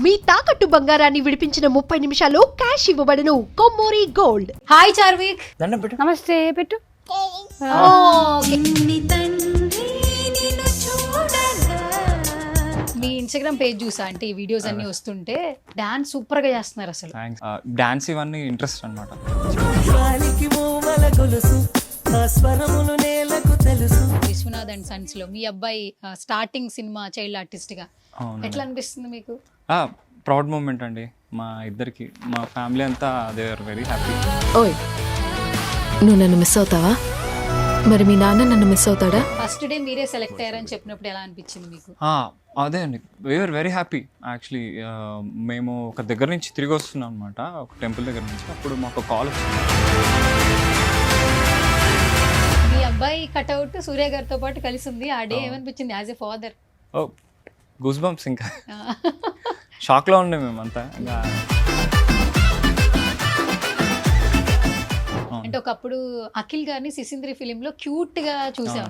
మీ తాకట్టు బంగారాన్ని విడిపించిన 30 నిమిషాల్లో క్యాష్ ఇవ్వబడును. కొమ్మూరి గోల్డ్. హాయ్ చార్విక్. దండం పెట్టు. నమస్తే పెట్టు. మీ ఇన్స్టాగ్రామ్ పేజ్ చూసా అంటే ఈ వీడియోస్ అన్ని వస్తుంటే డాన్స్ సూపర్ గా చేస్తున్నారు అసలు. డాన్స్ ఇవన్నీ ఇంట్రెస్ట్ అనమాట. విశ్వనాథ్ అండ్ సన్స్ లో మీ అబ్బాయి స్టార్టింగ్ సినిమా చైల్డ్ ఆర్టిస్ట్ గా ఎట్లా అనిపిస్తుంది మీకు? ప్రౌడ్ మూమెంట్ అండి మా ఇద్దరికి. మా ఫ్యామిలీ అంతా దే ఆర్ వెరీ హ్యాపీ. ఓయ్, నువ్వు నన్ను మిస్ అవుతావా? మరి మీ నాన్న నన్ను మిస్ అవుతాడా? ఫస్ట్ డే మీరే సెలెక్ట్ అయ్యారని చెప్పినప్పుడు ఎలా అనిపించింది మీకు? అదే అండి, వీఆర్ వెరీ హ్యాపీ యాక్చువల్లీ. మేము ఒక దగ్గర నుంచి తిరిగి వస్తున్నాం అనమాట, ఒక టెంపుల్ దగ్గర నుంచి. అప్పుడు మాకు కాల్ వచ్చింది. మీ అబ్బాయి కట్అవుట్ సూర్య గారితో పాటు కలిసి ఉంది. ఆ డే ఏమనిపించింది as a father? Oh goose bumps, ఇంకా షాక్లో ఉండే మేమంతా. ఇంకా అంటే ఒకప్పుడు అఖిల్ గారిని సిసింద్రి ఫిలిం లో క్యూట్ గా చూసాం.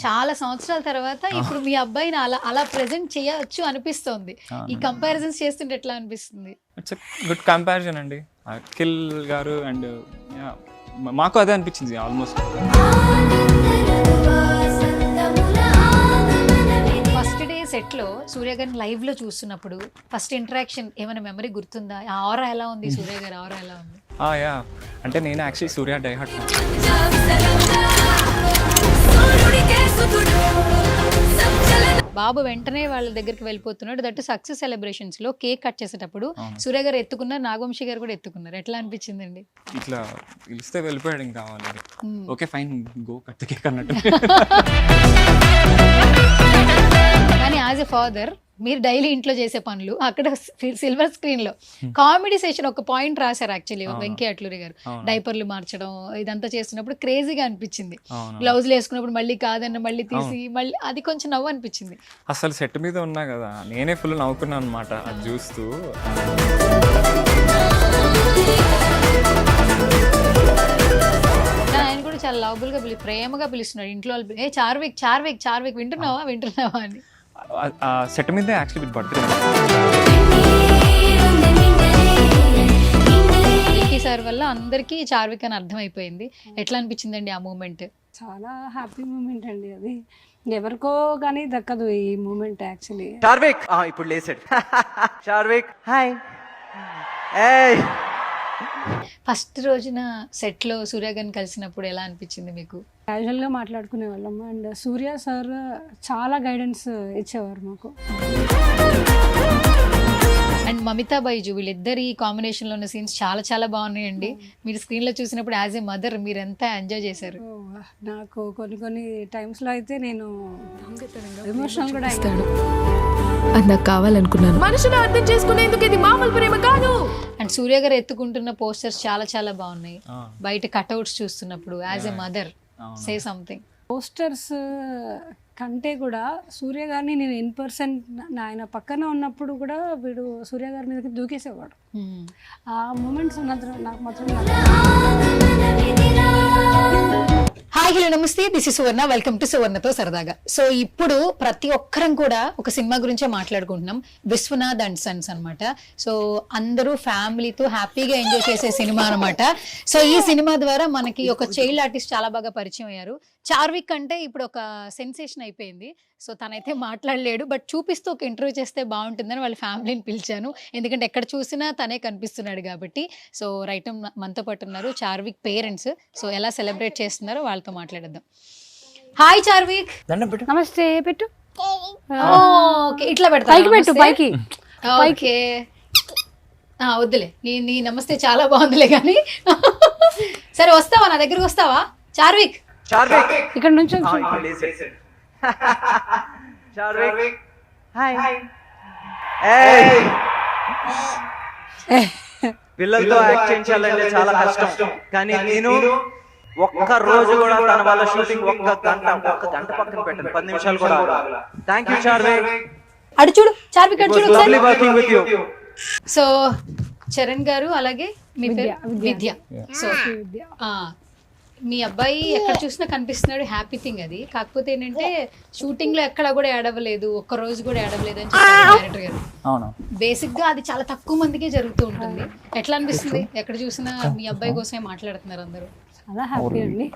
చాలా సంవత్సరాల తర్వాత ఇప్పుడు మీ అబ్బాయిని అలా ప్రెజెంట్ చేయొచ్చు అనిపిస్తోంది. ఈ కంపారిజన్స్ చేస్తుంటే ఎట్లా అనిపిస్తుంది? ఇట్స్ గుడ్ కంపారిజన్ అండి. అఖిల్ గారు అండ్ మాకు అదే అనిపించింది ఆల్మోస్ట్. ఫస్ట్ డే సెట్ లో సూర్య గారిని లైవ్ లో చూస్తున్నప్పుడు ఫస్ట్ ఇంటరాక్షన్ ఏమైనా మెమరీ గుర్తుందా? ఆ ఆరా ఎలా ఉంది? సూర్య గారి ఆరా ఎలా ఉంది? యా, అంటే నేను యాక్చువల్లీ సూర్య డైహార్ట్. బాబు వెంటనే వాళ్ళ దగ్గరికి వెళ్ళిపోతున్నాడు. దట్ సక్సెస్ సెలబ్రేషన్స్ లో కేక్ కట్ చేసేటప్పుడు సూర్య గారు ఎత్తుకున్నారు, నాగవంశీ గారు కూడా ఎత్తుకున్నారు. ఎట్లా అనిపించిందండి? ఇట్లా పిలిస్తే వెళ్ళిపోయాడు. ఇంకా కావాలి, okay fine, go cut the cake అన్నట్టు. కానీ యాజ్ ఎ ఫాదర్ మీరు డైలీ ఇంట్లో చేసే పనులు, అక్కడ సిల్వర్ స్క్రీన్ లో కామెడీ సెషన్ ఒక పాయింట్ రాశారు యాక్చువల్లీ వెంకయ్య అట్లూరి గారు. డైపర్లు మార్చడం ఇదంతా చేస్తున్నప్పుడు క్రేజీగా అనిపించింది. గ్లౌజులు వేసుకున్నప్పుడు మళ్ళీ కాదన్న మళ్ళీ తీసి మళ్ళీ అది కొంచెం నవ్వు అనిపించింది. అసలు సెట్ మీద ఉన్నా కదా, నేనే ఫుల్ నవ్వుకున్నాను అనమాట అది చూస్తూ. ఆయన కూడా చాలా లవబుల్ గా ప్రేమగా పిలుస్తున్నాడు ఇంట్లో వాళ్ళు. ఏ చార్విక్ చార్విక్ చార్విక్, వింటున్నావా వింటున్నావా అని. సెట్ మీద యాక్చువల్లీ బర్త్డే సార్ వల్ల అందరికీ చార్విక్ అని అర్థమైపోయింది. ఎట్లా అనిపించిందండి ఆ మూమెంట్? చాలా హ్యాపీ మూమెంట్ అండి. అది ఎవరికో కానీ దక్కదు ఈ మూమెంట్ యాక్చువల్లీ. చార్విక్ ఇప్పుడు లేసాడు. చార్విక్ హాయ్. ఏయ్, ఫస్ట్ రోజున సెట్ లో సూర్య గారిని కలిసినప్పుడు ఎలా అనిపించింది మీకు? క్యాజువల్ గా మాట్లాడుకునే వాళ్ళం అండ్ సూర్య సార్ చాలా గైడెన్స్ ఇచ్చేవారు మాకు. అండ్ మమితా బైజు వీళ్ళిద్దరి కాంబినేషన్ లో ఉన్న సీన్స్ చాలా చాలా బాగున్నాయండి. మీరు స్క్రీన్ లో చూసినప్పుడు యాజ్ ఏ మదర్ మీరు ఎంత ఎంజాయ్ చేశారు? నాకు కొన్ని టైమ్స్ లో అయితే నేను ఎమోషనల్ కూడా ఇస్తాడు. అది నాకు కావాలనుకున్నాను. మనుషులు అర్థం చేసుకునేందుకు ఇది మామూలు ప్రేమ కాదు. అండ్ సూర్య గారు ఎత్తుకుంటున్న పోస్టర్స్ చాలా చాలా బాగున్నాయి. బయట కట్అవుట్స్ చూస్తున్నప్పుడు as a mother say something. Posters కంటే కూడా సూర్య గారిని నేను ఇన్ పర్సన్ ఆయన పక్కన ఉన్నప్పుడు కూడా వీడు సూర్య గారి మీదకి దూకేసేవాడు. ఆ మూమెంట్స్ నాకు మాత్రం. హాయ్ హలో నమస్తే, this is Suvarna, welcome to సువర్ణతో సరదాగా. సో ఇప్పుడు ప్రతి ఒక్కరం కూడా ఒక సినిమా గురించే మాట్లాడుకుంటున్నాం, విశ్వనాథ్ అండ్ సన్స్ అనమాట. సో అందరూ ఫ్యామిలీతో హ్యాపీగా ఎంజాయ్ చేసే సినిమా అనమాట. సో ఈ సినిమా ద్వారా మనకి ఒక చైల్డ్ ఆర్టిస్ట్ చాలా బాగా పరిచయం అయ్యారు. చార్విక్ అంటే ఇప్పుడు ఒక సెన్సేషన్ అయిపోయింది. సో తనైతే మాట్లాడలేడు, బట్ చూపిస్తూ ఒక ఇంటర్వ్యూ చేస్తే బాగుంటుందని వాళ్ళ ఫ్యామిలీని పిలిచాను. ఎందుకంటే ఎక్కడ చూసినా తనే కనిపిస్తున్నాడు కాబట్టి. సో రైట్ మనతో పాటు ఉన్నారు చార్విక్ పేరెంట్స్. సో ఎలా సెలబ్రేట్ చేస్తున్నారో వాళ్ళతో మాట్లాడేద్దాం. హాయ్ చార్విక్. దండం పెట్టు. నమస్తే పెట్టు. ఓకే, ఇట్లా పెడతా, పైకి పెట్టు, పైకి. ఓకే వద్దులే, నీ నమస్తే చాలా బాగుందిలే కానీ. సరే వస్తావా, నా దగ్గరకు వస్తావా చార్విక్? చార్విక్ ఇక్కడ నుంచి ఇప్పుడు లేసాడు. చార్విక్ హాయ్. ఏయ్, పిల్లలతో యాక్ట్ చేయించాలంటే చాలా కష్టం. కానీ నేను ఒక్క రోజు కూడా తన వాళ్ళ షూటింగ్ ఒక్క గంట పక్కన పెట్టండి, 10 నిమిషాలు కూడా. Thank you Charvik. అడు చూడు చార్విక్, అడు చూడు. Lovely working with you. So Charan గారు అలాగే మీ పేరు విద్య. సో మీ అబ్బాయి ఎక్కడ చూసినా కనిపిస్తున్నాడు, హ్యాపీ థింగ్ అది. కాకపోతే ఏంటంటే షూటింగ్ లో ఎక్కడ కూడా ఏడవలేదు, ఒక్క రోజు కూడా ఏడవలేదు అని చెప్పారు డైరెక్టర్ గారు. అవునా? బేసిక్ గా అది చాలా తక్కువ మందికే జరుగుతూ ఉంటుంది. ఎట్లా అనిపిస్తుంది ఎక్కడ చూసినా మీ అబ్బాయి కోసమే మాట్లాడుతున్నారు అందరూ? చాలా హ్యాపీ అండి.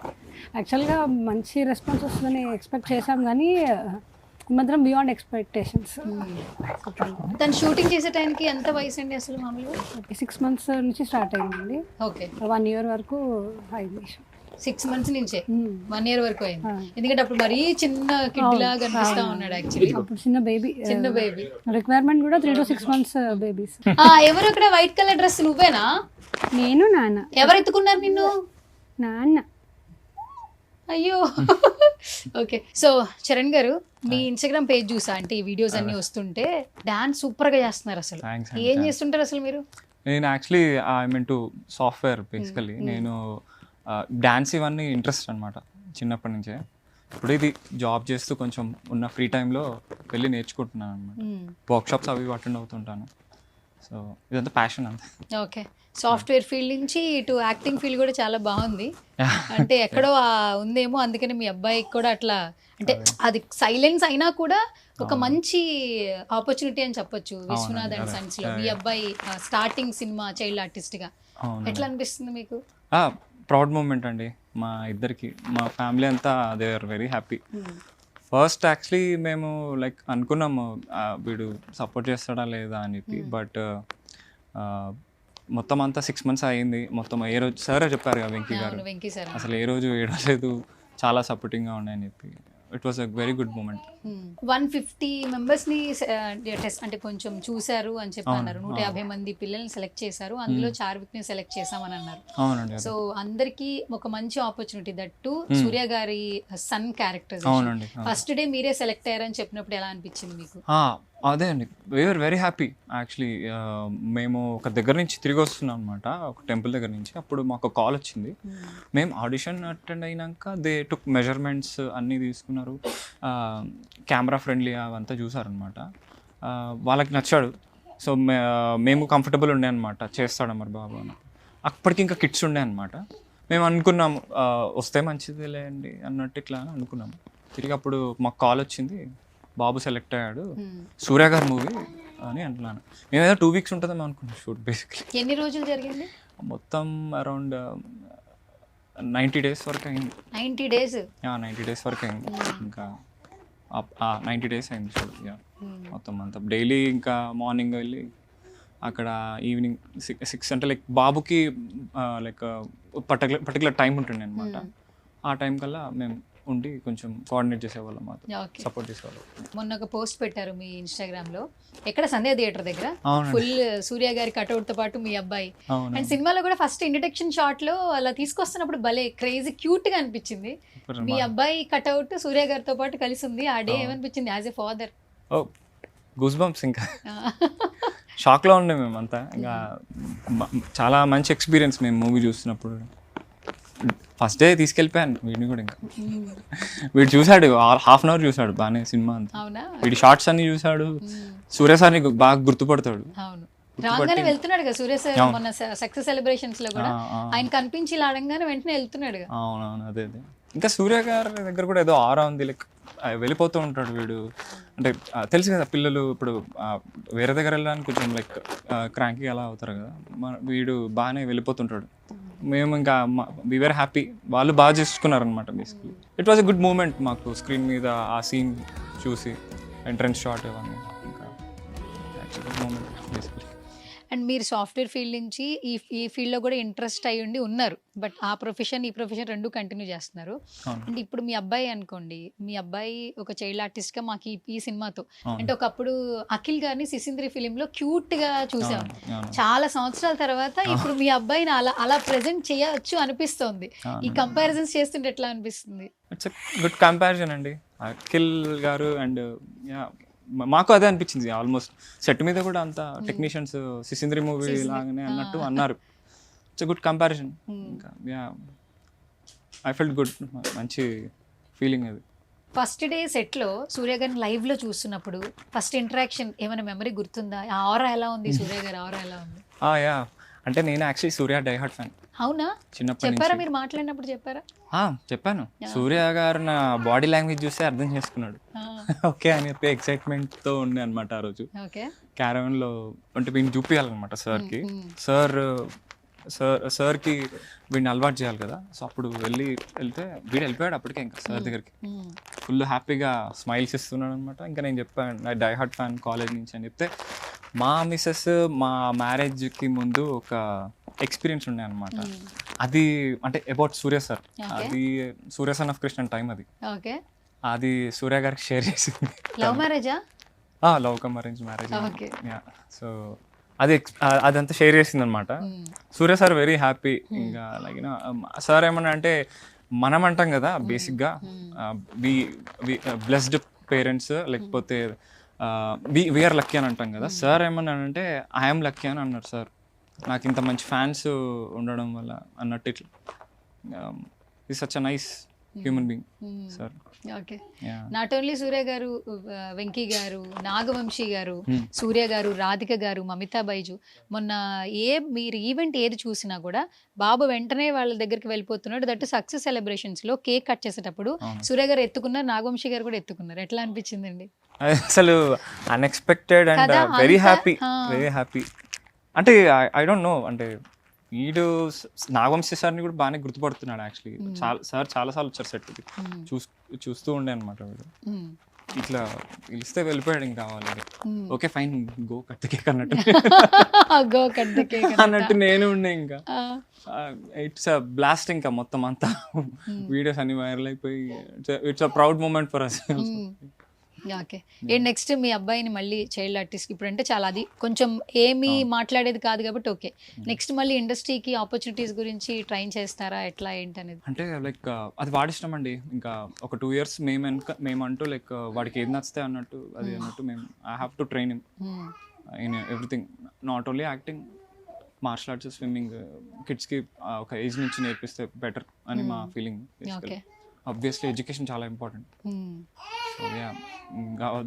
యాక్చువల్గా మంచి రెస్పాన్స్ వస్తుందని ఎక్స్పెక్ట్ చేశాం, కానీ మాత్రం బియాండ్ ఎక్స్పెక్టేషన్స్. తను షూటింగ్ చేసే టైంకి ఎంత వయసు అండి అసలు మామూలుగా? 6 months నుంచి స్టార్ట్ అయిందండి. ఓకే, 1 year వరకు అయింది. 6 months నుంచే 1 year వరకు అయింది. ఎందుకంటే అప్పుడు మరీ చిన్న కిడ్ లాగా కనిపిస్తా ఉన్నాడు యాక్చువల్లీ. అప్పుడు చిన్న బేబీ. రిక్వైర్మెంట్ కూడా 3 to 6 months బేబీస్. ఎవరు అక్కడ వైట్ కలర్ డ్రెస్ నువ్వేనా? నేను, నాన్న. ఎవరు ఎత్తుకున్నారు నిన్ను? నాన్న. అయ్యో. ఓకే, సో చరణ్ గారు మీ ఇన్స్టాగ్రామ్ పేజ్ చూసా అంటే ఈ వీడియోస్ అన్ని వస్తుంటే డాన్స్ సూపర్ గా చేస్తున్నారు అసలు. Thanks ఏం చేస్తుంటారు అసలు మీరు? నేను actually I mean to software basically. నేను డ్యాన్స్ ఇవన్నీ ఇంట్రెస్ట్ అనమాట చిన్నప్పటి నుంచే. ఇప్పుడు ఇది జాబ్ చేస్తూ కొంచెం ఉన్న ఫ్రీ టైంలో వెళ్ళి నేర్చుకుంటున్నాను అనమాట. వర్క్షాప్స్ అవి అటెండ్ అవుతుంటాను. సో ఇదంతా ప్యాషన్ అంతే. ఓకే, సాఫ్ట్వేర్ ఫీల్డ్ నుంచి ఇటు యాక్టింగ్ ఫీల్డ్ కూడా చాలా బాగుంది. అంటే ఎక్కడో ఉందేమో, అందుకని మీ అబ్బాయికి కూడా అట్లా అంటే అది సైలెన్స్ అయినా కూడా ఒక మంచి ఆపర్చునిటీ అని చెప్పొచ్చు. విశ్వనాథ్ అండ్ సన్స్ లో మీ అబ్బాయి స్టార్టింగ్ సినిమా చైల్డ్ ఆర్టిస్ట్ గా ఎట్లా అనిపిస్తుంది మీకు? ప్రౌడ్ మూమెంట్ అండి మా ఇద్దరికి. మా ఫ్యామిలీ అంతా they are very happy. First actually మేము లైక్ అనుకున్నాము వీడు సపోర్ట్ చేస్తాడా లేదా అని చెప్పి. బట్ మొత్తం అంతా 6 months అయ్యింది. మొత్తం ఏ రోజు సారే చెప్పారు కదా వెంకీ గారు, అసలు ఏ రోజు ఏడలేదు, చాలా సపోర్టింగ్గా ఉన్నాయని చెప్పి. It was a very good moment. 150 members ని టెస్ట్ అంటే కొంచెం చూశారు అని చెప్పి అన్నారు. 150 మంది పిల్లల్ని సెలెక్ట్ చేశారు, అందులో చార్విక్ ని సెలెక్ట్ చేసామని అన్నారు. అవునండి. సో అందరికి ఒక మంచి ఆపర్చునిటీ, దట్టు సూర్య గారి సన్ క్యారెక్టర్. అవునండి. ఫస్ట్ డే మీరే సెలెక్ట్ అయ్యారని చెప్పినప్పుడు ఎలా అనిపించింది మీకు? అదే అండి, వీఆర్ వెరీ హ్యాపీ యాక్చువల్లీ. మేము ఒక దగ్గర నుంచి తిరిగి వస్తున్నాం అనమాట, ఒక టెంపుల్ దగ్గర నుంచి. అప్పుడు మాకు కాల్ వచ్చింది. మేము ఆడిషన్ అటెండ్ అయినాక దే టుక్ మెజర్మెంట్స్ అన్నీ తీసుకున్నారు, కెమెరా ఫ్రెండ్లీ అవంతా చూసారనమాట. వాళ్ళకి నచ్చాడు. సో మేము కంఫర్టబుల్ ఉండే అనమాట, చేస్తాడు మరి బాబు అని. అప్పటికి ఇంకా కిడ్స్ ఉండే అనమాట. మేము అనుకున్నాము వస్తే మంచిదిలే అండి అన్నట్టు ఇట్లా అనుకున్నాము. తిరిగి అప్పుడు మాకు కాల్ వచ్చింది, బాబు సెలెక్ట్ అయ్యాడు, సూర్య గారి మూవీ అని అంటున్నాను. మేము ఏదో 2 weeks ఉంటుందేమో అనుకున్నాం షూట్. బేసిక్లీ ఎన్ని రోజులు జరిగింది? మొత్తం అరౌండ్ 90 days వరకు అయింది. 90 days? 90 days వరకు అయింది. ఇంకా 90 days అయింది షూట్. మొత్తం అంతా డైలీ ఇంకా మార్నింగ్ వెళ్ళి అక్కడ ఈవినింగ్ 6 అంటే లైక్ బాబుకి లైక్ పర్టికులర్ టైం ఉంటుండే అనమాట. ఆ టైం కల్లా మేము ఉండి కొంచెం కోఆర్డినేట్ చేసేవాళ్ళం, సపోర్ట్ చేసేవాళ్ళం. మొన్న ఒక పోస్ట్ పెట్టారు మీ ఇన్స్టాగ్రామ్ లో, ఎక్కడ సంధ్య థియేటర్ దగ్గర ఫుల్ సూర్య గారి కట్అవుట్ తో పాటు మీ అబ్బాయి. అండ్ సినిమాలో కూడా ఫస్ట్ ఇంట్రడక్షన్ షాట్ లో అలా తీసుకొస్తున్నప్పుడు భలే క్రేజీ క్యూట్ గా అనిపించింది. మీ అబ్బాయి కట్అవుట్ సూర్య గారితో పాటు కలిసి ఉంది. ఆ డే ఏమనిపించింది as a father? Goose bumps, ఇంకా షాక్లో ఉండే మేమంతా. ఇంకా చాలా మంచి ఎక్స్పీరియన్స్ మేము మూవీ చూస్తున్నప్పుడు. ఫస్ట్ డే తీసుకెళ్ళిపోయాను వీడిని కూడా. ఇంకా వీడు చూశాడు, 1/2 hour చూశాడు బాగానే సినిమా అంతా. వీడి షార్ట్స్ అన్ని చూశాడు. సూర్య సార్ని బాగా గుర్తుపడతాడు. రాగానే వెళ్తున్నాడు కదా సూర్య సార్, మొన్న సక్సెస్ సెలబ్రేషన్స్ లో కూడా ఆయన కనిపించి లాడంగానే వెంటనే వెళ్తున్నాడు. అవునవును, అదే అదే. ఇంకా సూర్య గారి దగ్గర కూడా ఏదో ఆరా ఉంది, లైక్ వెళ్ళిపోతూ ఉంటాడు వీడు. అంటే తెలుసు కదా పిల్లలు ఇప్పుడు వేరే దగ్గర వెళ్ళడానికి కొంచెం లైక్ క్రాంకీ అలా అవుతారు కదా, వీడు బాగానే వెళ్ళిపోతుంటాడు. మేము ఇంకా వి వర్ హ్యాపీ, వాళ్ళు బాగా చేసుకున్నారు అనమాట. Basically it was a good moment మాకు స్క్రీన్ మీద ఆ సీన్ చూసి, ఎంట్రన్స్ షాట్ ఇవన్నీ. ఇంకా గుడ్ మూమెంట్ బేసిక్లీ. అండ్ మీరు సాఫ్ట్వేర్ ఫీల్డ్ నుంచి ఈ ఫీల్డ్లో కూడా ఇంట్రెస్ట్ అయ్యి ఉండి ఉన్నారు, బట్ ఆ ప్రొఫెషన్ ఈ ప్రొఫెషన్ రెండు కంటిన్యూ చేస్తున్నారు. అండ్ ఇప్పుడు మీ అబ్బాయి అనుకోండి, మీ అబ్బాయి ఒక చైల్డ్ ఆర్టిస్ట్గా మాకు ఈ సినిమాతో అంటే ఒకప్పుడు అఖిల్ గారిని సిసింద్రి ఫిలింలో క్యూట్గా చూసాం. చాలా సంవత్సరాల తర్వాత ఇప్పుడు మీ అబ్బాయిని అలా ప్రెజెంట్ చేయవచ్చు అనిపిస్తోంది. ఈ కంపారిజన్స్ చేస్తుంటే ఎట్లా అనిపిస్తుంది? ఇట్స్ గుడ్ కంపారిజన్ అండి. అఖిల్ గారు అండ్ మాకు అదే అనిపించింది. ఆల్మోస్ట్ సెట్ మీద కూడా అంత టెక్నీషియన్స్ సిసింద్రి మూవీ లాగానే అన్నట్టు అన్నారు. It's good comparison. ఇంకా ఐ ఫెల్ట్ గుడ్, మంచి ఫీలింగ్ అది. ఫస్ట్ డే సెట్లో సూర్య గారిని లైవ్లో చూస్తున్నప్పుడు ఫస్ట్ ఇంటరాక్షన్ ఏమైనా మెమరీ గుర్తుందా? ఆ ఆరా ఎలా ఉంది, సూర్య గారి ఆరా ఎలా ఉంది? యా అంటే నేను యాక్చువల్లీ సూర్య డైహార్ట్ ఫ్యాన్ అవునా? చిన్నప్పటి చెప్పారా నుంచి. మీరు మాట్లాడినప్పుడు చెప్పారా? చెప్పాను. సూర్య గారు నా బాడీ లాంగ్వేజ్ చూస్తే అర్థం చేసుకున్నాడు. ఓకే అని చెప్పి ఎక్సైట్మెంట్తో ఉండే అనమాట ఆ రోజు. ఓకే. క్యారవన్లో అంటే వీడిని చూపించాలన్నమాట సార్కి. సార్కి వీడిని అలవాటు చేయాలి కదా. సో అప్పుడు వెళ్తే వీడు వెళ్ళిపోయాడు అప్పటికే ఇంకా సార్ దగ్గరికి. ఫుల్ హ్యాపీగా స్మైల్స్ ఇస్తున్నాడు అనమాట. ఇంకా నేను చెప్పాను నా డైహార్ట్ ఫ్యాన్ కాలేజ్ నుంచి అని చెప్తే, మా మిస్సెస్ మా మ్యారేజ్కి ముందు ఒక ఎక్స్పీరియన్స్ ఉండే అనమాట. అది అంటే అబౌట్ సూర్య సార్. అది సూర్య సన్ ఆఫ్ కృష్ణ టైం అది. ఓకే. అది సూర్య గారికి షేర్ చేసింది. లవ్ మ్యారేజా? Love come arrange marriage. Okay. So అదంతా షేర్ చేసింది అనమాట. సూర్య సార్ వెరీ హ్యాపీ. ఇంకా లైక్ సార్ ఏమన్నా అంటే మనం అంటాం కదా బేసిక్గా బ్లెస్డ్ పేరెంట్స్ లేకపోతే వీఆర్ లక్కీ అని అంటాం కదా. సార్ ఏమన్నా అంటే ఐఎమ్ లక్కీ అని అన్నారు సార్. నాకు ఇంత మంచి ఫ్యాన్స్ ఉండడం వల్ల అన్నట్టు ఇట్లా is such a nice human being sir. Okay. Not only Surya garu, Venky గారు, నాగవంశీ గారు, సూర్య గారు, రాధిక గారు, మమితా బైజు, మొన్న మీరు ఈవెంట్ ఏది చూసినా కూడా బాబు వెంటనే వాళ్ళ దగ్గరికి వెళ్ళిపోతున్నాడు. దట్ సక్సెస్ సెలబ్రేషన్స్ లో కేక్ కట్ చేసేటప్పుడు సూర్య గారు ఎత్తుకున్నారు, నాగవంశీ గారు కూడా ఎత్తుకున్నారు. ఎట్లా అనిపించిందండి? అసలు అన్ఎక్స్పెక్టెడ్ అండ్ వెరీ హ్యాపీ. అంటే ఐ డోంట్ నో, అంటే వీడు నాగవంశీ సార్ని కూడా బాగానే గుర్తుపడుతున్నాడు యాక్చువల్లీ. సార్ చాలాసార్లు వచ్చారు సెట్కి, చూస్తూ ఉండే అనమాట. వీడు ఇట్లా పిలిస్తే వెళ్ళిపోయాడు. ఇంకా కావాలి okay fine go cut the cake అన్నట్టు నేను ఉండే. ఇంకా ఇట్స్ అ బ్లాస్ట్. ఇంకా మొత్తం అంతా వీడియోస్ అన్ని వైరల్ అయిపోయి it's a proud moment for us. Okay. ఏంటి నెక్స్ట్ మీ అబ్బాయిని మళ్ళీ చైల్డ్ ఆర్టిస్ట్ ఇప్పుడు అంటే చాలా అది కొంచెం ఏమీ మాట్లాడేది కాదు కాబట్టి ఓకే. నెక్స్ట్ మళ్ళీ ఇండస్ట్రీకి ఆపర్చునిటీస్ గురించి ట్రైన్ చేస్తారా ఎట్లా ఏంటి అనేది? అంటే లైక్ అది వాడిష్టం అండి. ఇంకా ఒక 2 years మేమంటూ లైక్ వాడికి ఏది నచ్చితే అన్నట్టు అది అన్నట్టు మేము I have to train him in everything, not only acting, martial arts, swimming. కిడ్స్కి ఒక ఏజ్ నుంచి నేర్పిస్తే బెటర్ అని మా ఫీలింగ్. ఆబ్వియస్లీ ఎడ్యుకేషన్ చాలా ఇంపార్టెంట్.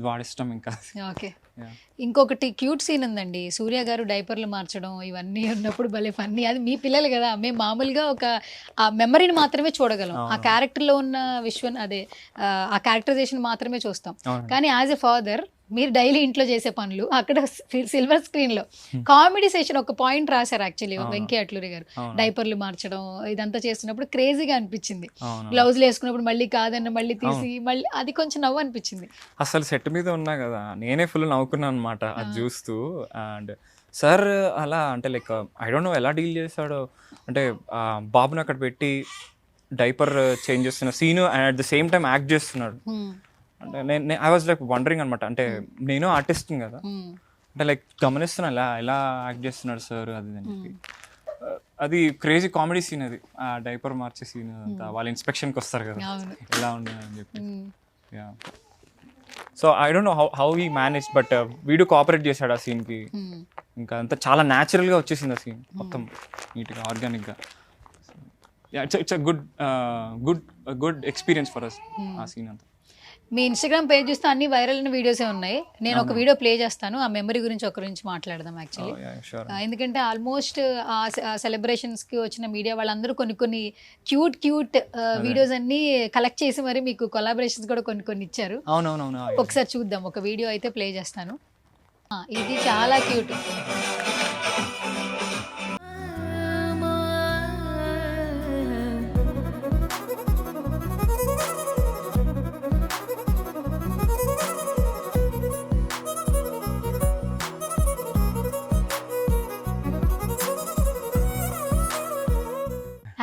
వాడిష్టం ఇంకా. ఓకే. ఇంకొకటి క్యూట్ సీన్ ఉందండి, సూర్య గారు డైపర్లు మార్చడం ఇవన్నీ ఉన్నప్పుడు భలే ఫన్నీ. అది మీ పిల్లలు కదా, మేము మామూలుగా ఒక ఆ మెమరీని మాత్రమే చూడగలం, ఆ క్యారెక్టర్లో ఉన్న అదే ఆ క్యారెక్టరైజేషన్ మాత్రమే చూస్తాం. కానీ యాజ్ ఎ ఫాదర్ మీరు డైలీ ఇంట్లో చేసే పనులు అక్కడ సిల్వర్ స్క్రీన్ లో కామెడీ సెషన్ ఒక పాయింట్ రాశారు యాక్చువల్లీ వెంకీ అట్లూరి గారు. డైపర్లు మార్చడం ఇదంతా చేస్తున్నప్పుడు క్రేజీగా అనిపించింది. గ్లౌజులు వేసుకున్నప్పుడు మళ్ళీ కాదన్న మళ్ళీ తీసి మళ్ళీ అది కొంచెం నవ్వు అనిపించింది. అసలు సెట్ మీద ఉన్నా కదా నేనే ఫుల్ నవ్వుకున్నాను అనమాట అది చూస్తూ. అండ్ సార్ అలా అంటే లైక్ ఐ డోంట్ నో ఎలా డీల్ చేశాడో. అంటే బాబుని అక్కడ పెట్టి డైపర్ చేంజ్ చేస్తున్న scene and at the same time act చేస్తున్నాడు. అంటే నేను ఐ వాజ్ లైక్ వండరింగ్ అనమాట. అంటే నేను ఆర్టిస్ట్ని కదా, అంటే లైక్ గమనిస్తున్నా ఎలా యాక్ట్ చేస్తున్నాడు సార్ అది అని చెప్పి. అది క్రేజీ కామెడీ సీన్ అది, ఆ డైపర్ మార్చే సీన్ అంతా. వాళ్ళు ఇన్స్పెక్షన్కి వస్తారు కదా ఎలా ఉండదు అని చెప్పి. So I don't know how he manage, but వీడు కోఆపరేట్ చేశాడు ఆ సీన్కి. ఇంకా అంతా చాలా న్యాచురల్గా వచ్చేసింది ఆ సీన్ మొత్తం నీట్గా ఆర్గానిక్గా. It's good experience for us ఆ సీన్ అంతా. మీ ఇన్స్టాగ్రామ్ పేజ్ చూస్తే అన్ని వైరల్ అయిన వీడియోసే ఉన్నాయి. నేను ఒక వీడియో ప్లే చేస్తాను, ఆ మెమరీ గురించి మాట్లాడదాం యాక్చువల్లీ. ఎందుకంటే ఆల్మోస్ట్ ఆ సెలబ్రేషన్స్కి వచ్చిన మీడియా వాళ్ళందరూ కొన్ని క్యూట్ వీడియోస్ అన్ని కలెక్ట్ చేసి మరి మీకు కొలాబరేషన్స్ కూడా కొన్ని ఇచ్చారు. ఒకసారి చూద్దాం, ఒక వీడియో అయితే ప్లే చేస్తాను. ఇది చాలా క్యూట్.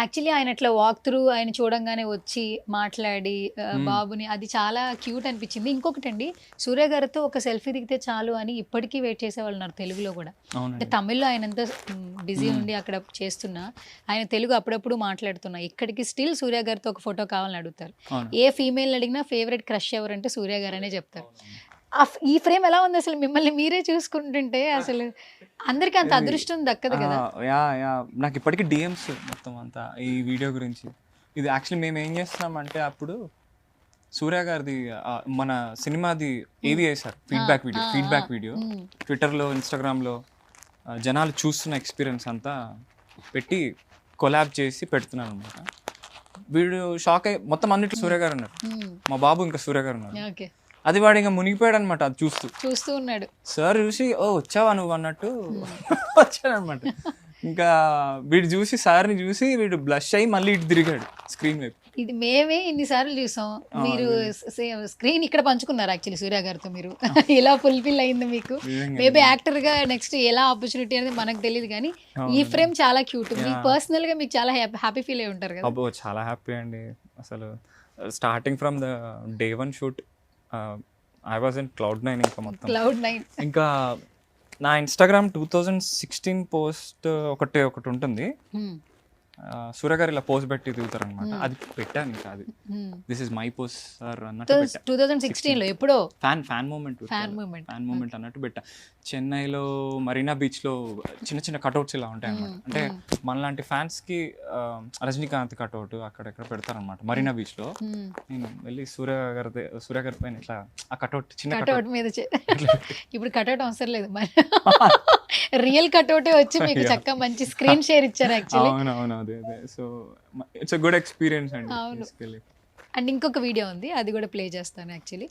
యాక్చువల్లీ ఆయన ఇట్లా వాక్ త్రూ ఆయన చూడంగానే వచ్చి మాట్లాడి బాబుని, అది చాలా క్యూట్ అనిపించింది. ఇంకొకటి అండి, సూర్య గారితో ఒక సెల్ఫీ దిగితే చాలు అని ఇప్పటికీ వెయిట్ చేసే వాళ్ళు ఉన్నారు తెలుగులో కూడా. అంటే తమిళ్లో ఆయన ఎంత బిజీ ఉండి అక్కడ చేస్తున్నా ఆయన తెలుగు అప్పుడప్పుడు మాట్లాడుతున్నా ఇక్కడికి స్టిల్ సూర్య గారితో ఒక ఫోటో కావాలని అడుగుతారు. ఏ ఫీమేల్ అడిగినా ఫేవరెట్ క్రష్ ఎవరంటే సూర్య గారు అనే చెప్తారు. ఈ ఫ్రేమ్ ఎలా ఉంది అసలు, మిమ్మల్ని మీరే చూసుకుంటుంటే అసలు అందరికి అంత అదృష్టం దక్కదు కదా. నాకు ఇప్పటికీ డిఎమ్స్ మొత్తం అంతా ఈ వీడియో గురించి. ఇది యాక్చువల్లీ మేము ఏం చేస్తున్నామంటే అప్పుడు సూర్య గారిది మన సినిమాది ఏవి వేశారు ఫీడ్బ్యాక్ వీడియో ట్విట్టర్లో, ఇన్స్టాగ్రామ్లో. జనాలు చూస్తున్న ఎక్స్పీరియన్స్ అంతా పెట్టి కొలాబ్ చేసి పెడుతున్నాను అనమాట. వీడు షాక్ అయ్యి మొత్తం అన్నిట్లో సూర్య గారు ఉన్నారు, మా బాబు ఇంకా సూర్య గారు ఉన్నారు. ఓకే, అది వాడు ఇంకా మునిగిపోయాడు అనమాట అది చూస్తూ ఉన్నాడు. సార్ చూసి ఓ వచ్చావా నువ్వు అన్నట్టు వచ్చాడనమాట. ఇంకా వీడు చూసి సార్ని చూసి వీడు బ్లష్ అయ్యి మళ్ళీ ఇటు తిరిగాడు స్క్రీన్ వైపు. ఇది మేమే ఇన్నిసార్లు చూసాం. మీరు స్క్రీన్ ఇక్కడ పంచుకున్నారు యాక్చువల్లీ సూర్య గారితో. మీరు ఎలా ఫుల్ఫిల్ అయింది మీకు? మేబీ యాక్టర్ గా నెక్స్ట్ ఎలా ఆపర్చునిటీ అనేది మనకు తెలియదు, కానీ ఈ ఫ్రేమ్ చాలా క్యూట్. మీకు పర్సనల్ గా మీకు చాలా హ్యాపీ ఫీల్ అయి ఉంటారు కదా? అబ్బో చాలా హ్యాపీ అండి. అసలు starting from the day 1 shoot I was in Cloud9. ఇంకా మొత్తం Cloud9. ఇంకా నా ఇన్స్టాగ్రామ్ 2016 పోస్ట్ ఒకటి ఉంటుంది. సూర్య గారు ఇలా పోస్ట్ పెట్టి దిగుతారు అనమాట, అది పెట్టాను. ఇంకా అది this is my post sir అన్నట్టు 2016 లో ఎప్పుడో ఫ్యాన్ మూమెంట్ అన్నట్టు పెట్టా. చెన్నైలో మరీనా బీచ్ లో చిన్న చిన్న కట్అవుట్స్ ఇలా ఉంటాయి అనమాట. అంటే మనలాంటి ఫ్యాన్స్ కి రజనీకాంత్ కట్అవుట్ అక్కడెక్కడ పెడతారనమాట మరీనా బీచ్ లో. నేను వెళ్ళి సూర్య గారి పైన ఇట్లా ఆ కట్అవుట్ చిన్న కట్అవుట్ మీద ఇప్పుడు కట్అవుట్ అవసరం లేదు, రియల్ కట్అవుటే వచ్చి మీకు చక్కగా మంచి స్క్రీన్ షేర్ ఇచ్చారు యాక్చువల్లీ. అవును అదే so it's a good experience అండి బేసికల్లీ. అండ్ ఇంకొక వీడియో ఉంది, అది కూడా ప్లే చేస్తాను యాక్చువల్లీ.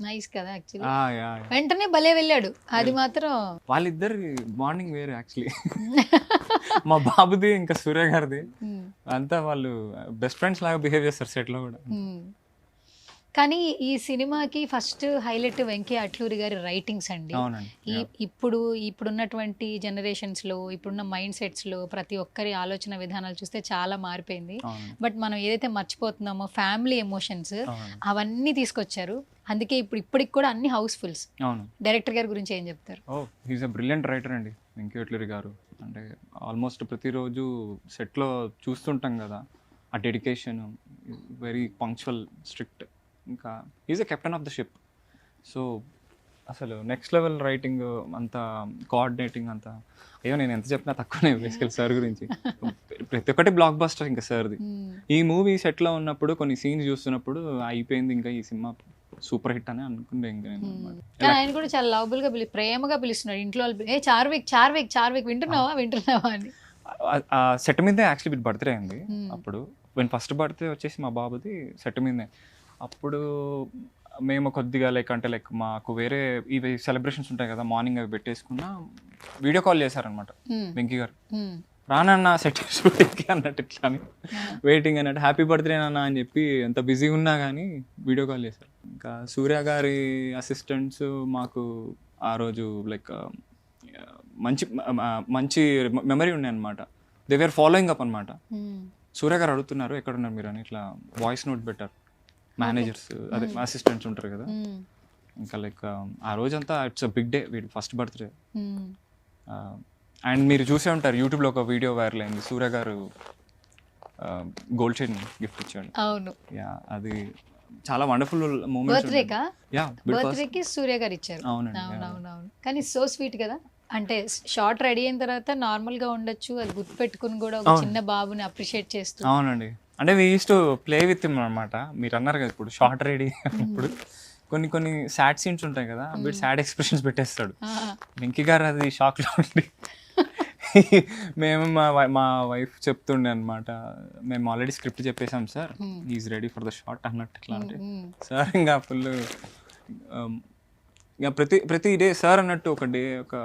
నైస్ కదా యాక్చువల్లీ. వెంటనే భలే వెళ్ళాడు, అది మాత్రం. వాళ్ళిద్దరి బాండింగ్ వేరే యాక్చువల్లీ. మా బాబుది ఇంకా సూర్య గారిది అంతా వాళ్ళు బెస్ట్ ఫ్రెండ్స్ లాగా బిహేవ్ చేస్తారు సెట్ లో కూడా. కానీ ఈ సినిమాకి ఫస్ట్ హైలైట్ వెంకీ అట్లూరి గారి రైటింగ్స్ అండి. ఇప్పుడున్నటువంటి జనరేషన్స్ లో, ఇప్పుడున్న మైండ్ సెట్స్ లో ప్రతి ఒక్కరి ఆలోచన విధానాలు చూస్తే చాలా మారిపోయింది. బట్ మనం ఏదైతే మర్చిపోతున్నామో ఫ్యామిలీ ఎమోషన్స్ అవన్నీ తీసుకొచ్చారు. అందుకే ఇప్పటికి కూడా అన్ని హౌస్ఫుల్స్. డైరెక్టర్ గారి గురించి ఏం చెప్తారు? హీస్ ఎ బ్రిలియంట్ రైటర్ అండి వెంకీ అట్లూరి గారు. అంటే ఆల్మోస్ట్ ప్రతిరోజు సెట్లో చూస్తుంటాం కదా, ఆ డెడికేషన్, వెరీ పంక్చువల్, స్ట్రిక్ట్. ఇంకా is a captain of the ship. So అసలు నెక్స్ట్ లెవెల్ రైటింగ్, అంతా కోఆర్డినేటింగ్ అంతా. అయ్యో నేను ఎంత చెప్పినా తక్కువనే బేసికల్ సార్ గురించి. ప్రతి ఒక్కటి బ్లాక్ బస్టర్ ఇంకా సార్ది. ఈ మూవీ సెట్లో ఉన్నప్పుడు కొన్ని సీన్స్ చూస్తున్నప్పుడు అయిపోయింది ఇంకా ఈ సినిమా సూపర్ హిట్ అని అనుకుంటే. ఇంకా నేను ఆయన కూడా చాలా లవబుల్ గా ప్రేమగా పిలుస్తున్నాడు ఇంట్లో. చార్విక్ వింటున్నావా అని. సెట్ మీదే యాక్చువల్లీ వీటి బర్త్డే అయింది అప్పుడు. ఫస్ట్ బర్త్డే వచ్చేసి మా బాబుది సెట్ మీదే. అప్పుడు మేము కొద్దిగా లైక్ మాకు వేరే ఇవి సెలబ్రేషన్స్ ఉంటాయి కదా, మార్నింగ్ అవి పెట్టేసుకున్నా వీడియో కాల్ చేశారనమాట వెంకీ గారు. రానన్నా సెట్ షూటింగ్కి అన్నట్టు ఇట్లా అని వెయిటింగ్ అన్నట్టు, హ్యాపీ బర్త్డే నాన్న అని చెప్పి ఎంత బిజీగా ఉన్నా కానీ వీడియో కాల్ చేశారు. ఇంకా సూర్య గారి అసిస్టెంట్స్ మాకు ఆ రోజు లైక్ మంచి మెమరీ ఉండే అనమాట. దే వేర్ ఫాలోయింగ్ అప్ అనమాట. సూర్య గారు అడుగుతున్నారు ఎక్కడున్నారు మీరు అని, ఇట్లా వాయిస్ నోట్ పెట్టారు. మేనేజర్స్ అదే అసిస్టెంట్స్ ఉంటారు కదా. ఇంకా లైక్ ఆ రోజంతా ఇట్స్ అ బిగ్ డే, వీడి ఫస్ట్ బర్త్డే. అండ్ మీరు చూసే ఉంటారు యూట్యూబ్లో ఒక వీడియో వైరల్ అయింది, సూర్య గారు గోల్డ్ చైన్ గిఫ్ట్ ఇచ్చాడు. అవును, అది చాలా వండర్ఫుల్ మూమెంట్. బర్త్డేకి సూర్య గారు ఇచ్చారు. అవునవునవును. కానీ సో స్వీట్ కదా. అంటే షార్ట్ రెడీ అయిన తర్వాత నార్మల్ గా ఉండొచ్చు, అది గుర్తు పెట్టుకుని కూడా ఒక చిన్న బాబుని అప్రిషియేట్ చేస్తూ. అవునండి, అంటే we use to play with him అనమాట. మీరు అన్నారు కదా ఇప్పుడు షార్ట్ రెడీ అప్పుడు కొన్ని సాడ్ సీన్స్ ఉంటాయి కదా, వీడు సాడ్ ఎక్స్ప్రెషన్స్ పెట్టేస్తాడు. వెంకీ గారు అది షాక్లో ఉండి మేము మా వైఫ్ చెప్తుండే అనమాట, మేము ఆల్రెడీ స్క్రిప్ట్ చెప్పేసాం sir, is ready for the short అన్నట్టు. ఇట్లా అంటే సార్ ఇంకా ఫుల్ ఇంకా ప్రతి డే సార్ అన్నట్టు ఒక డే ఒక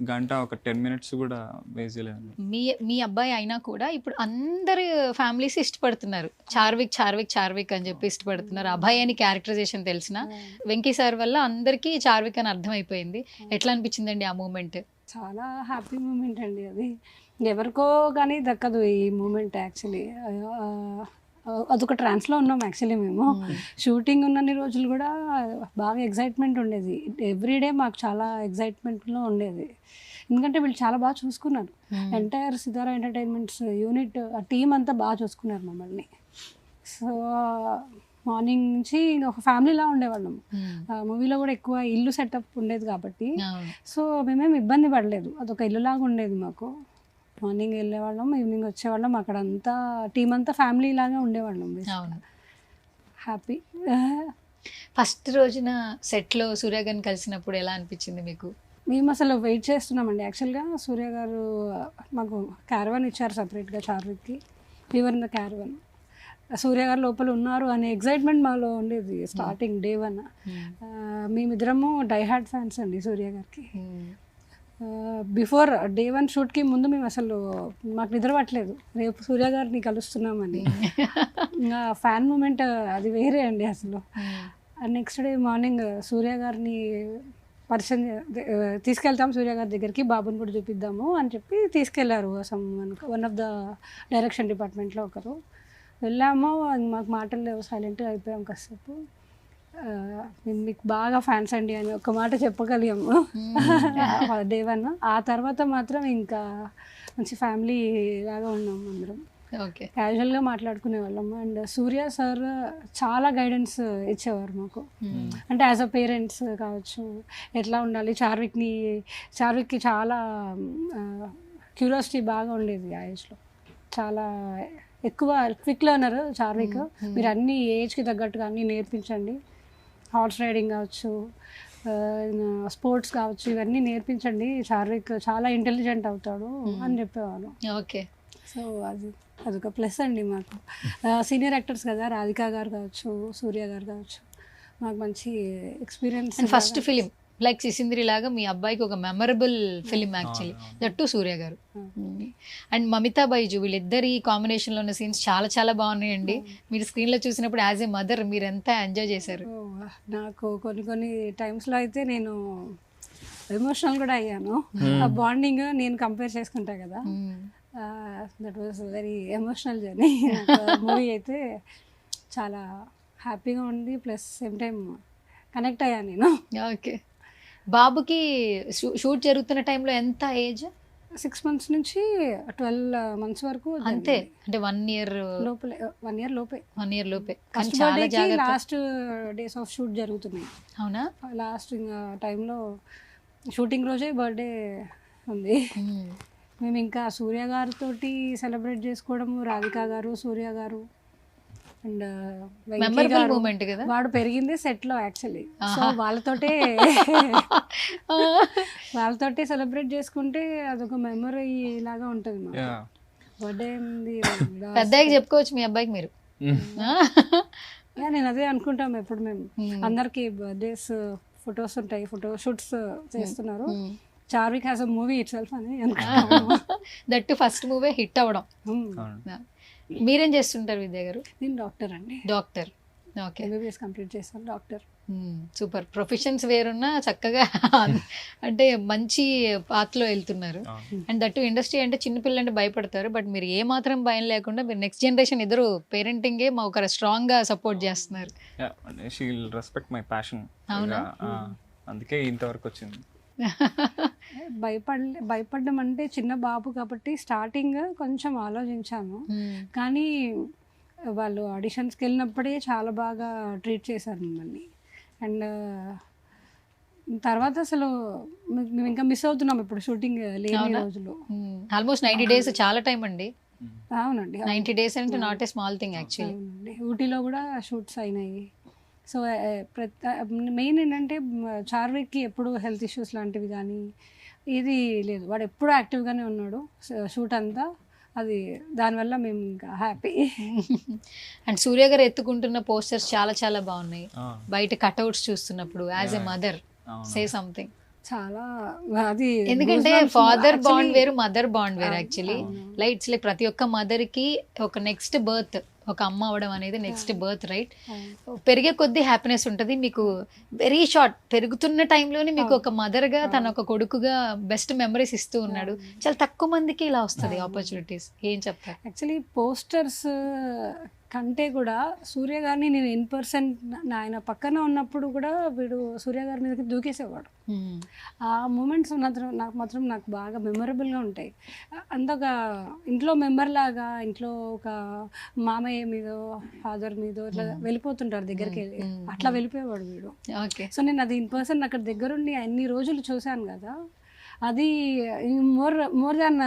గంట ఒక 10 minutes కూడా వేస్ట్ చేయలేదు. మీ అబ్బాయి అయినా కూడా ఇప్పుడు అందరు ఫ్యామిలీస్ ఇష్టపడుతున్నారు చార్విక్ అని చెప్పి ఇష్టపడుతున్నారు. అబ్బాయి అని క్యారెక్టరైజేషన్ తెలిసిన వెంకీ సార్ వల్ల అందరికీ చార్విక్ అని అర్థమైపోయింది. ఎట్లా అనిపించిందండి ఆ మూమెంట్? చాలా హ్యాపీ మూమెంట్ అండి. అది ఎవరికో కానీ దక్కదు ఈ మూమెంట్. యాక్చువల్లీ అదొక ట్రాన్స్లో ఉన్నాం యాక్చువల్లీ. మేము షూటింగ్ ఉన్నన్ని రోజులు కూడా బాగా ఎగ్జైట్మెంట్ ఉండేది. ఎవ్రీడే మాకు చాలా ఎగ్జైట్మెంట్లో ఉండేది. ఎందుకంటే వీళ్ళు చాలా బాగా చూసుకున్నారు. ఎంటైర్ సితారా ఎంటర్టైన్మెంట్స్ యూనిట్, ఆ టీం అంతా బాగా చూసుకున్నారు మమ్మల్ని. సో మార్నింగ్ నుంచి ఇంకా ఒక ఫ్యామిలీలా ఉండేవాళ్ళం. మూవీలో కూడా ఎక్కువ ఇల్లు సెటప్ ఉండేది కాబట్టి సో మేమేం ఇబ్బంది పడలేదు, అదొక ఇల్లులాగా ఉండేది మాకు. మార్నింగ్ వెళ్ళేవాళ్ళం, ఈవినింగ్ వచ్చేవాళ్ళం, అక్కడ అంతా టీం అంతా ఫ్యామిలీ లాగా ఉండేవాళ్ళం. హ్యాపీ. ఫస్ట్ రోజున సెట్లో సూర్య గారిని కలిసినప్పుడు ఎలా అనిపించింది మీకు? మేము అసలు వెయిట్ చేస్తున్నామండి. యాక్చువల్గా సూర్య గారు మాకు క్యారవాన్ ఇచ్చారు సపరేట్గా చార్విక్కి. Fever in the caravan. Surya garu లోపల ఉన్నారు అనే ఎగ్జైట్మెంట్ మాలో ఉండేది స్టార్టింగ్ డే 1. మేమిద్దరము డైహార్డ్ ఫ్యాన్స్ అండి సూర్య గారికి. బిఫోర్ డే 1 షూట్కి ముందు మేము అసలు మాకు నిద్ర పట్టలేదు, రేపు సూర్య గారిని కలుస్తున్నామని. ఇంకా ఫ్యాన్ మూమెంట్ అది వేరే అండి అసలు. నెక్స్ట్ డే మార్నింగ్ సూర్య గారిని పరిచయం తీసుకెళ్తాం సూర్య గారి దగ్గరికి, బాబుని కూడా చూపిద్దాము అని చెప్పి తీసుకెళ్లారు. వన్ ఆఫ్ ద డైరెక్షన్ డిపార్ట్మెంట్లో ఒకరు. వెళ్ళాము, మాకు మాటలు లేవు, సైలెంట్గా అయిపోయాం కాసేపు. మేము మీకు బాగా ఫ్యాన్స్ అండి అని ఒక మాట చెప్పగలిగాము డే 1. ఆ తర్వాత మాత్రం ఇంకా మంచి ఫ్యామిలీ లాగా ఉన్నాము అందరం. ఓకే, క్యాజువల్గా మాట్లాడుకునే వాళ్ళం. అండ్ సూర్య సార్ చాలా గైడెన్స్ ఇచ్చేవారు మాకు, అంటే యాజ్ అ పేరెంట్స్ కావచ్చు, ఎట్లా ఉండాలి. చార్విక్కి చాలా క్యూరియాసిటీ బాగా ఉండేది ఆ ఏజ్లో. చాలా ఎక్కువ క్విక్ లెర్నర్ చార్విక్. మీరు అన్ని ఏజ్కి తగ్గట్టుగా అన్నీ నేర్పించండి, హార్స్ రైడింగ్ కావచ్చు, స్పోర్ట్స్ కావచ్చు, ఇవన్నీ నేర్పించండి, చార్విక్ చాలా ఇంటెలిజెంట్ అవుతాడు అని చెప్పేవారు. ఓకే, సో అదొక ప్లస్ అండి మాకు. సీనియర్ యాక్టర్స్ కదా, రాధికా గారు కావచ్చు, సూర్య గారు కావచ్చు, మాకు మంచి ఎక్స్పీరియన్స్. ఫస్ట్ ఫిలిం లైక్ సిసింద్రి లాగా మీ అబ్బాయికి ఒక మెమరబుల్ ఫిలిం యాక్చువల్లీ, దట్టు సూర్య గారు. అండ్ మమితా బైజు, వీళ్ళిద్దరి కాంబినేషన్లో ఉన్న సీన్స్ చాలా చాలా బాగున్నాయండి. మీరు స్క్రీన్లో చూసినప్పుడు యాజ్ ఏ మదర్ మీరు ఎంత ఎంజాయ్ చేశారు? నాకు కొన్ని టైమ్స్లో అయితే నేను ఎమోషనల్ కూడా అయ్యాను. ఆ బాండింగ్ నేను కంపేర్ చేసుకుంటా కదా, that was very emotional journey. Movie అయితే చాలా హ్యాపీగా ఉంది, ప్లస్ సేమ్ టైం కనెక్ట్ అయ్యాను నేను. ఓకే, బాబుకి షూట్ జరుగుతున్న టైంలో ఎంత ఏజ్? 6 months నుంచి 12 months వరకు అంతే, అంటే 1 year లోపలే. 1 year లోపే. 1 year లోపే. ఫస్ట్ బర్త్డేకి లాస్ట్ డేస్ ఆఫ్ షూట్ జరుగుతున్నాయి. అవునా? లాస్ట్ ఇంకా టైంలో షూటింగ్ రోజే బర్త్డే ఉంది. మేము ఇంకా సూర్య గారితో సెలబ్రేట్ చేసుకోవడము, రాధికా గారు, సూర్య గారు అండ్ మెమరబుల్ మూమెంట్ కదా. వాడు పెరిగిందే సెట్ లో యాక్చువల్లీ. సో వాళ్ళతోటే సెలబ్రేట్ చేసుకుంటే అదొక మెమరీ లాగా ఉంటుంది మాకు. బర్త్డే పెద్దగా చెప్పుకోవచ్చు మీ అబ్బాయికి మీరు. నేను అదే అనుకుంటాం ఎప్పుడు మేము. అందరికి బర్త్డేస్ ఫొటోస్ ఉంటాయి, ఫోటో షూట్స్ చేస్తున్నారు, Charvik has a movie it self అని అనుకుంటాము. దట్టు ఫస్ట్ మూవీ హిట్ అవ్వడం. మీరేం చేస్తుంటారు విద్యా గారు? నేను డాక్టర్ అండి. డాక్టర్. ఓకే, ఎంబీబీఎస్ కంప్లీట్ చేశాను, డాక్టర్. సూపర్. ప్రొఫెషన్స్ వేరున్నా చక్కగా అంటే మంచి పాత్రలో వెళ్తున్నారు. అండ్ దట్టు ఇండస్ట్రీ అంటే చిన్నపిల్లలు అంటే భయపడతారు, బట్ మీరు ఏ మాత్రం భయం లేకుండా మీరు నెక్స్ట్ జనరేషన్ ఇద్దరు పేరెంటింగే మా ఒక స్ట్రాంగ్ గా సపోర్ట్ చేస్తున్నారు. She will respect my passion. అందుకే ఇంతవరకు వచ్చింది. భయపడడం అంటే చిన్న బాబు కాబట్టి స్టార్టింగ్ కొంచెం ఆలోచించాను, కానీ వాళ్ళు ఆడిషన్స్కి వెళ్ళినప్పుడే చాలా బాగా ట్రీట్ చేశారు మమ్మల్ని. అండ్ తర్వాత అసలు మేము ఇంకా మిస్ అవుతున్నాం ఇప్పుడు షూటింగ్ లేని రోజులు. ఆల్మోస్ట్ 90 days చాలా టైం అండి. అవునండి, 90 days అంటే not a small thing actually. ఊటీలో కూడా షూట్స్ అయినాయి. సో మెయిన్ ఏంటంటే చార్విక్కి ఎప్పుడు హెల్త్ ఇష్యూస్ లాంటివి కానీ ఇది లేదు, వాడు ఎప్పుడు యాక్టివ్గానే ఉన్నాడు షూట్ అంతా. అది దానివల్ల మేము ఇంకా హ్యాపీ. అండ్ సూర్య గారు ఎత్తుకుంటున్న పోస్టర్స్ చాలా చాలా బాగున్నాయి. బయట కట్అవుట్స్ చూస్తున్నప్పుడు as a mother say something. చాలా అది ఎందుకంటే ఫాదర్ బాండ్ వేరు, మదర్ బాండ్ వేరు యాక్చువల్లీ. లైట్స్ లైక్ ప్రతి ఒక్క మదర్ కి ఒక నెక్స్ట్ బర్త్, ఒక అమ్మ అవడం అనేది నెక్స్ట్ బర్త్, రైట్? పెరిగే కొద్దీ హ్యాపీనెస్ ఉంటుంది. మీకు వెరీ షార్ట్ పెరుగుతున్న టైంలోనే మీకు ఒక మదర్గా తన ఒక కొడుకుగా బెస్ట్ మెమరీస్ ఇస్తూ ఉన్నాడు. చాలా తక్కువ మందికి ఇలా వస్తుంది ఆపర్చునిటీస్. ఏం చెప్తారు? యాక్చువల్లీ పోస్టర్స్ కంటే కూడా సూర్య గారిని నేను ఇన్ పర్సన్ ఆయన పక్కన ఉన్నప్పుడు కూడా వీడు సూర్య గారి మీదకి దూకేసేవాడు. ఆ మూమెంట్స్ నాకు బాగా మెమొరబుల్గా ఉంటాయి. అంత ఒక ఇంట్లో మెంబర్ లాగా, ఇంట్లో ఒక మామయ్య మీదో ఫాదర్ మీదో ఇట్లా వెళ్ళిపోతుంటారు దగ్గరికి వెళ్ళి, అట్లా వెళ్ళిపోయేవాడు వీడు. ఓకే. సో నేను అది ఇన్ పర్సన్ అక్కడ దగ్గరుండి అన్ని రోజులు చూశాను కదా, అది మోర్ దాన్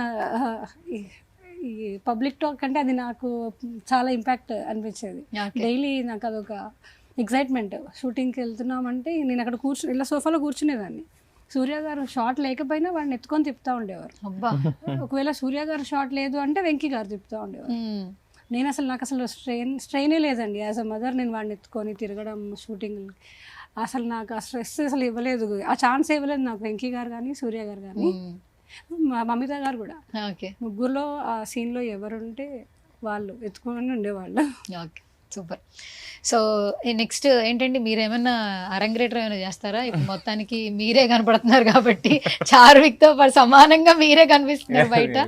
ఈ పబ్లిక్ టాక్ అంటే అది నాకు చాలా ఇంపాక్ట్ అనిపించేది. డైలీ నాకు అదొక ఎక్సైట్మెంట్. షూటింగ్కి వెళ్తున్నామంటే నేను అక్కడ ఇలా సోఫాలో కూర్చునేదాన్ని. సూర్య గారు షాట్ లేకపోయినా వాడిని ఎత్తుకొని తిప్పుతూ ఉండేవారు. ఒకవేళ సూర్య గారు షాట్ లేదు అంటే వెంకీ గారు తిప్పుతూ ఉండేవారు. నాకు అసలు స్ట్రెయినే లేదండి. యాజ్ అ మదర్ నేను వాడిని ఎత్తుకొని తిరగడం షూటింగ్, అసలు నాకు ఆ స్ట్రెస్ అసలు ఇవ్వలేదు, ఆ ఛాన్స్ ఇవ్వలేదు నాకు వెంకీ గారు కానీ సూర్య గారు కానీ మా మమిత గారు కూడా. ఓకే. ముగ్గురులో ఆ సీన్లో ఎవరుంటే వాళ్ళు ఎత్తుకొని ఉండేవాళ్ళు. Okay, super. సో నెక్స్ట్ ఏంటండి, మీరేమన్నా అరంగేట్రం ఏమైనా చేస్తారా? ఇప్పుడు మొత్తానికి మీరే కనపడుతున్నారు కాబట్టి చార్విక్తో సమానంగా మీరే కనిపిస్తున్నారు బయట.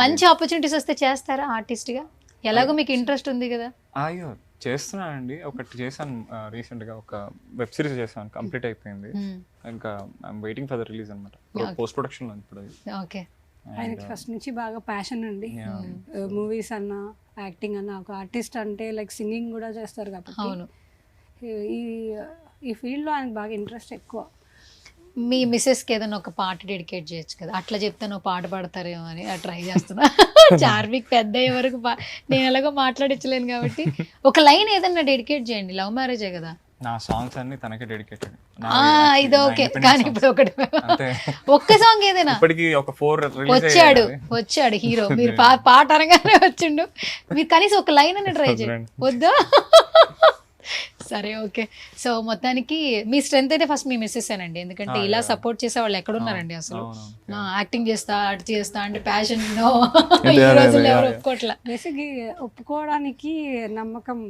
మంచి ఆపర్చునిటీస్ వస్తే చేస్తారా ఆర్టిస్ట్గా? ఎలాగో మీకు ఇంట్రెస్ట్ ఉంది కదా. అయ్యో చేస్తున్నానండి, ఒకటి చేశాను రీసెంట్గా, ఒక వెబ్ సిరీస్ చేశాను, కంప్లీట్ అయిపోయింది. ఇంకా I'm waiting for the release అనమాట, పోస్ట్ ప్రొడక్షన్లో ఇప్పుడు. ఓకే. ఆయనకి ఫస్ట్ నుంచి బాగా ప్యాషన్ అండి, మూవీస్ అన్నా యాక్టింగ్ అన్నా. ఒక ఆర్టిస్ట్ అంటే లైక్ సింగింగ్ కూడా చేస్తారు కాబట్టి అవును, ఈ ఫీల్డ్లో ఆయనకు బాగా ఇంట్రెస్ట్ ఎక్కువ. మీ మిస్సెస్కి ఏదైనా ఒక పాట డెడికేట్ చేయొచ్చు కదా, అట్లా చెప్తే నువ్వు పాట పాడతారేమో అని ట్రై చేస్తున్నా. చార్విక్ పెద్ద అయ్యే వరకు నేను ఎలాగో మాట్లాడించలేను కాబట్టి ఒక లైన్ ఏదైనా డెడికేట్ చేయండి. లవ్ మ్యారేజే కదా. నా సాంగ్స్ అన్ని తనకే డెడికేటెడ్. ఇది ఓకే, కానీ ఇప్పుడు ఒకటి ఒక్క సాంగ్ ఏదైనా. ఇప్పటికి ఒక 4 వచ్చాడు హీరో, మీరు పాట అనగానే వచ్చిండు, మీరు కనీసం ఒక లైన్ అని ట్రై చేయండి. వద్దా? సరే, ఓకే. సో మొత్తానికి మీ స్ట్రెంత్ అయితే ఫస్ట్ మీ మిస్సెస్ ఏనండి, ఎందుకంటే ఇలా సపోర్ట్ చేసే వాళ్ళు ఎక్కడున్నారండి అసలు. యాక్టింగ్ చేస్తా అటు చేస్తా అంటే ప్యాషన్ ఈ రోజుల్లో ఎవరు ఒప్పుకోవట్లా. బేసిక్గా ఒప్పుకోవడానికి నమ్మకం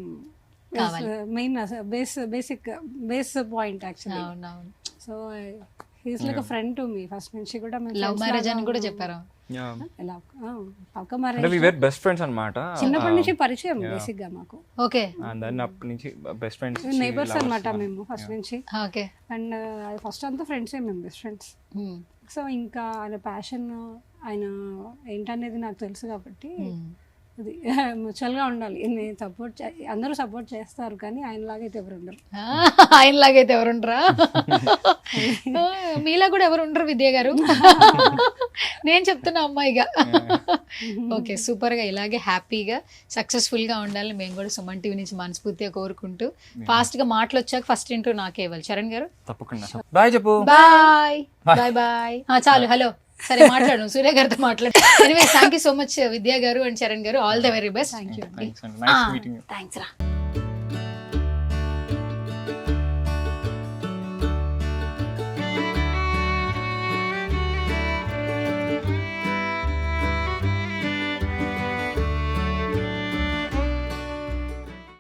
మెయిన్ బేస్ పాయింట్ యాక్చువల్లీ. అవునవును. So he's like a friend to me first నుంచి కూడా. లవ్ మ్యారేజ్ అని కూడా చెప్పారా? బెస్ట్ ఫ్రెండ్స్ అన్నమాట, చిన్నప్పటి నుంచి పరిచయం బేసిక్ గా మాకు. ఓకే. అప్పటి నుంచి బెస్ట్ ఫ్రెండ్స్, నైబర్స్ అన్నమాట మేము ఫస్ట్ నుంచి. ఓకే. అండ్ ఫస్ట్ అంతా ఫ్రెండ్సే మేము, బెస్ట్ ఫ్రెండ్స్. సో ఇంకా ఆయన ప్యాషన్ ఆయన ఏంటనేది నాకు తెలుసు కాబట్టి అది మ్యూచువల్గా ఉండాలి. నేను అందరూ సపోర్ట్ చేస్తారు కానీ ఆయనలాగైతే ఎవరు ఉండరు. ఆయనలాగైతే ఎవరు ఉండరా? మీలా కూడా ఎవరు ఉండరు విద్య గారు, నేను చెప్తున్నా అమ్మాయిగా. ఓకే, సూపర్గా ఇలాగే హ్యాపీగా సక్సెస్ఫుల్గా ఉండాలని మేము కూడా సుమన్ టీవీ నుంచి మనస్ఫూర్తిగా కోరుకుంటూ, ఫాస్ట్గా మాటలు వచ్చాక ఫస్ట్ ఇంటూ నాకే ఇవ్వాలి. చరణ్ గారు తప్పకుండా బాయ్ చెప్పు. Bye bye bye. చాలు, హలో. సరే, మాట్లాడు, సూర్య గారితో మాట్లాడు. Anyways, thank you so much Vidya గారు అండ్ చరణ్ గారు. All the very best. Thanks. Thanks రా.